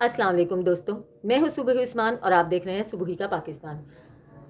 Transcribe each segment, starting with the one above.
अस्सलाम वालेकुम दोस्तों। मैं हूँ सुबह उस्मान और आप देख रहे हैं सुबह का पाकिस्तान।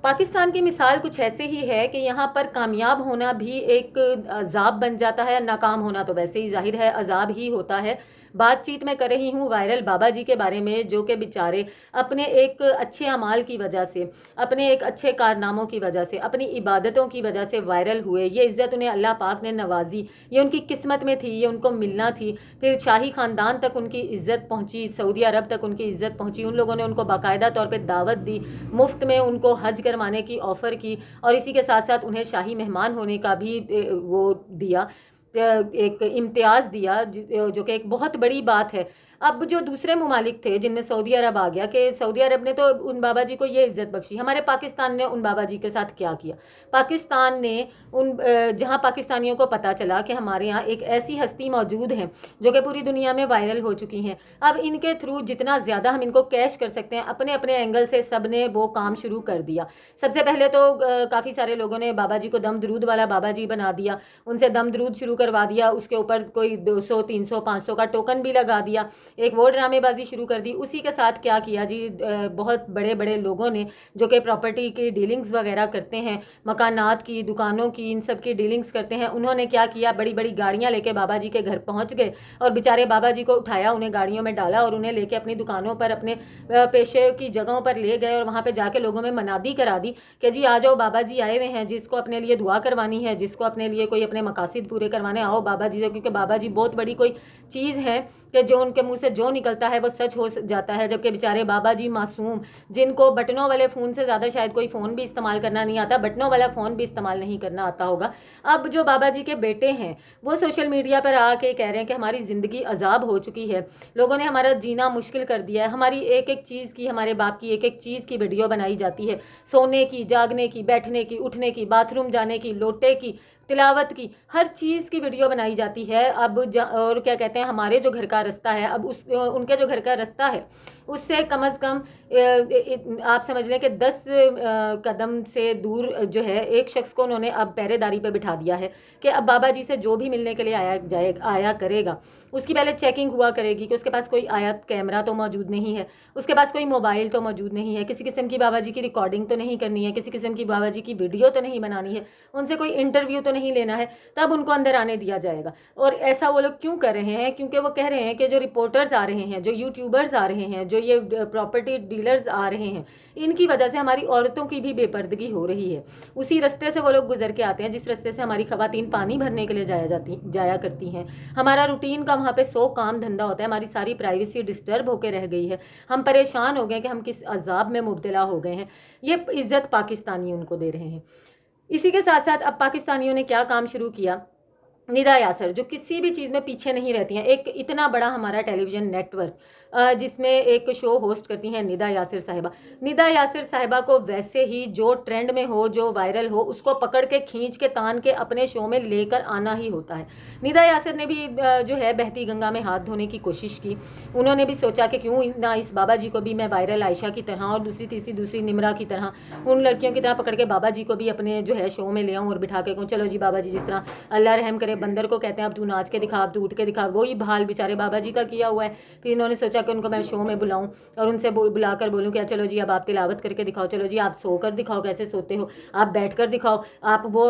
पाकिस्तान की मिसाल कुछ ऐसे ही है कि यहाँ पर कामयाब होना भी एक अज़ाब बन जाता है, नाकाम होना तो वैसे ही ज़ाहिर है अज़ाब ही होता है। बातचीत मैं कर रही हूँ वायरल बाबा जी के बारे में, जो कि बेचारे अपने एक अच्छे अमाल की वजह से, अपने एक अच्छे कारनामों की वजह से, अपनी इबादतों की वजह से वायरल हुए। ये इज़्ज़त उन्हें अल्लाह पाक ने नवाजी, ये उनकी किस्मत में थी, ये उनको मिलना थी। फिर शाही ख़ानदान तक उनकी इज़्ज़त पहुँची, सऊदी अरब तक उनकी इज़्ज़त पहुँची। उन लोगों ने उनको बाकायदा तौर पर दावत दी, मुफ्त में उनको हज करवाने की ऑफ़र की और इसी के साथ साथ उन्हें शाही मेहमान होने का भी वो दिया, एक इम्तियाज़ दिया, जो कि एक बहुत बड़ी बात है। अब जो दूसरे ममालिक थे जिनमें सऊदी अरब आ गया, कि सऊदी अरब ने तो उन बाबा जी को ये इज़्ज़त बख्शी, हमारे पाकिस्तान ने उन बाबा जी के साथ क्या किया? पाकिस्तान ने जहाँ पाकिस्तानियों को पता चला कि हमारे यहाँ एक ऐसी हस्ती मौजूद है जो कि पूरी दुनिया में वायरल हो चुकी हैं, अब इनके थ्रू जितना ज़्यादा हम इनको कैश कर सकते हैं, अपने अपने एंगल से सब ने वो काम शुरू कर दिया। सबसे पहले तो काफ़ी सारे लोगों ने बाबा जी को दम दरूद वाला बाबा जी बना दिया, उनसे दम दरूद शुरू करवा दिया, उसके ऊपर कोई 200 300 500 का टोकन भी लगा दिया, एक वो ड्रामेबाजी शुरू कर दी। उसी के साथ क्या किया जी, बहुत बड़े बड़े लोगों ने जो कि प्रॉपर्टी की डीलिंग्स वगैरह करते हैं, मकानात की, दुकानों की, इन सब की डीलिंग्स करते हैं, उन्होंने क्या किया, बड़ी बड़ी गाड़ियाँ लेके बाबा जी के घर पहुँच गए और बेचारे बाबा जी को उठाया, उन्हें गाड़ियों में डाला और उन्हें लेके अपनी दुकानों पर, अपने पेशे की जगहों पर ले गए और वहाँ पे जाके लोगों में मनादी करा दी कि जी आ जाओ, बाबा जी आए हुए हैं, जिसको अपने लिए दुआ करवानी है, जिसको अपने लिए कोई अपने मकासिद पूरे करवाने, आओ बाबा जी से, क्योंकि बाबा जी बहुत बड़ी कोई चीज़ है कि जो उनके मुंह से जो निकलता है वो सच हो जाता है। जबकि बेचारे बाबा जी मासूम, जिनको बटनों वाले फ़ोन से ज़्यादा शायद कोई फ़ोन भी इस्तेमाल करना नहीं आता, बटनों वाला फ़ोन भी इस्तेमाल नहीं करना आता होगा। अब जो बाबा जी के बेटे हैं वो सोशल मीडिया पर आके कह रहे हैं कि हमारी ज़िंदगी अजाब हो चुकी है, लोगों ने हमारा जीना मुश्किल कर दिया है, हमारी एक एक चीज़ की, हमारे बाप की एक एक चीज़ की वीडियो बनाई जाती है, सोने की, जागने की, बैठने की, उठने की, बाथरूम जाने की, लोटे की, तिलावत की, हर चीज़ की वीडियो बनाई जाती है। अब और क्या कहते हैं, हमारे जो घर का रास्ता है, अब उनके जो घर का रास्ता है उससे कम से कम आप समझ लें कि 10 कदम से दूर जो है एक शख्स को उन्होंने अब पहरेदारी पे बिठा दिया है कि अब बाबा जी से जो भी मिलने के लिए आया करेगा, उसकी पहले चेकिंग हुआ करेगी कि उसके पास कोई आयत कैमरा तो मौजूद नहीं है, उसके पास कोई मोबाइल तो मौजूद नहीं है, किसी किस्म की बाबा जी की रिकॉर्डिंग तो नहीं करनी है, किसी किस्म की बाबा जी की वीडियो तो नहीं बनानी है, उनसे कोई इंटरव्यू तो नहीं लेना है, तब उनको अंदर आने दिया जाएगा। और ऐसा वो लोग क्यों कर रहे हैं? क्योंकि वो कह रहे हैं कि जो रिपोर्टर्स आ रहे हैं, जो यूट्यूबर्स आ रहे हैं, जो ये प्रॉपर्टी डीलर्स आ रहे हैं, इनकी वजह से हमारी औरतों की भी बेपर्दगी हो रही है। उसी रास्ते से वो लोग गुजर के आते हैं जिस रास्ते से हमारी खवातीन पानी भरने के लिए जाया करती हैं। हमारा रूटीन का वहाँ पे 100 काम धंधा होता है, हमारी सारी प्राइवेसी डिस्टर्ब होकर रह गई है, हम परेशान हो गए कि हम किस अजाब में मुब्तला हो गए हैं। ये इज्जत पाकिस्तानी उनको दे रहे हैं। इसी के साथ साथ अब पाकिस्तानियों ने क्या काम शुरू किया, निदा यासर जो किसी भी चीज़ में पीछे नहीं रहती हैं, एक इतना बड़ा हमारा टेलीविज़न नेटवर्क जिसमें एक शो होस्ट करती हैं निदा यासिर साहिबा। निदा यासिर साहिबा को वैसे ही जो ट्रेंड में हो, जो वायरल हो, उसको पकड़ के खींच के तान के अपने शो में लेकर आना ही होता है। निदा यासिर ने भी जो है बहती गंगा में हाथ धोने की कोशिश की। उन्होंने भी सोचा कि क्यों ना इस बाबा जी को भी मैं वायरल आयशा की तरह और दूसरी निमरा की तरह, उन लड़कियों की तरह पकड़ के बाबा जी को भी अपने जो है शो में ले आऊँ और बिठा के कहूँ चलो जी बाबा जी, जिस तरह अल्लाह रहम करे, बंदर को कहते हैं अब तू नाच के दिखा, अब तू उठ के दिखा, वही भाल बेचारे बाबा जी का किया हुआ है। फिर इन्होंने सोचा कि उनको मैं शो में बुलाऊं और उनसे बुलाकर बोलूं कि चलो जी अब आप तिलावत करके दिखाओ, चलो जी आप सोकर दिखाओ कैसे सोते हो, आप बैठकर दिखाओ, आप वो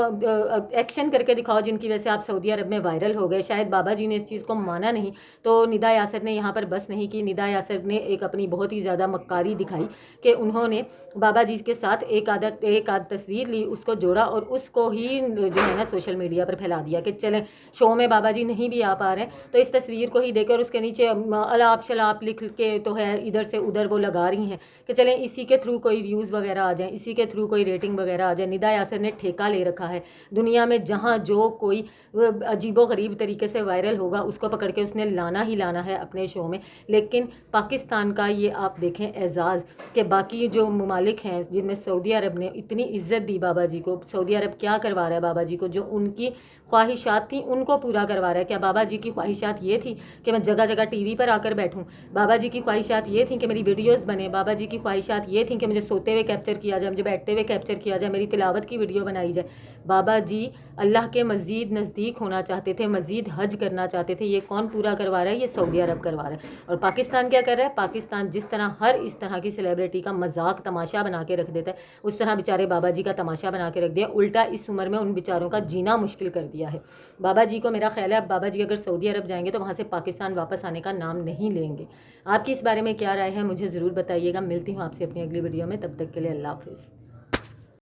एक्शन करके दिखाओ जिनकी वजह से आप सऊदी अरब में वायरल हो गए। शायद बाबा जी ने इस चीज़ को माना नहीं, तो निदा यासर ने यहाँ पर बस नहीं की। निदा यासर ने एक अपनी बहुत ही ज़्यादा मक्कारी दिखाई कि उन्होंने बाबा जी के साथ एक आध तस्वीर ली, उसको जोड़ा और उसको ही जो है ना सोशल मीडिया पर फैला दिया कि चलें शो में बाबा जी नहीं भी आ पा रहे हैं तो इस तस्वीर को ही देकर उसके नीचे अलाप शलाप लिख के तो है इधर से उधर वो लगा रही हैं कि चलें इसी के थ्रू कोई व्यूज़ वगैरह आ जाए, इसी के थ्रू कोई रेटिंग वगैरह आ जाए। निदा यासर ने ठेका ले रखा है दुनिया में, जहाँ जो कोई अजीबो गरीब तरीके से वायरल होगा उसको पकड़ के उसने लाना ही लाना है अपने शो में। लेकिन पाकिस्तान का ये आप देखें एजाज़ कि बाकी जो ममालिक हैं जिनमें सऊदी अरब ने इतनी इज्जत दी बाबा जी को, सऊदी अरब क्या करवा रहा है बाबा जी को, जो उनकी ख्वाहिशात थी उनको पूरा करवा रहा है। क्या बाबा जी की ख्वाहिशात ये थी कि मैं जगह जगह टीवी पर आकर बैठूं? बाबा जी की ख्वाहिशात ये थी कि मेरी वीडियोस बने? बाबा जी की ख्वाहिशात ये थी कि मुझे सोते हुए कैप्चर किया जाए, मुझे बैठते हुए कैप्चर किया जाए, मेरी तिलावत की वीडियो बनाई जाए? बाबा जी अल्लाह के मज़ीद नज़दीक होना चाहते थे, मज़ीद हज करना चाहते थे। ये कौन पूरा करवा रहा है? ये सऊदी अरब करवा रहा है। और पाकिस्तान क्या कर रहा है? पाकिस्तान जिस तरह हर इस तरह की सेलिब्रिटी का मजाक तमाशा बना के रख देता है, उस तरह बेचारे बाबा जी का तमाशा बना के रख दिया। उल्टा इस उम्र में उन बेचारों का जीना मुश्किल कर दिया है। बाबा जी को मेरा ख्याल है अब बाबा जी अगर सऊदी अरब जाएंगे तो वहाँ से पाकिस्तान वापस आने का नाम नहीं लेंगे। आपकी इस बारे में क्या राय है? मुझे ज़रूर बताइएगा। मिलती हूँ आपसे अपनी अगली वीडियो में, तब तक के लिए अल्लाह हाफिज़।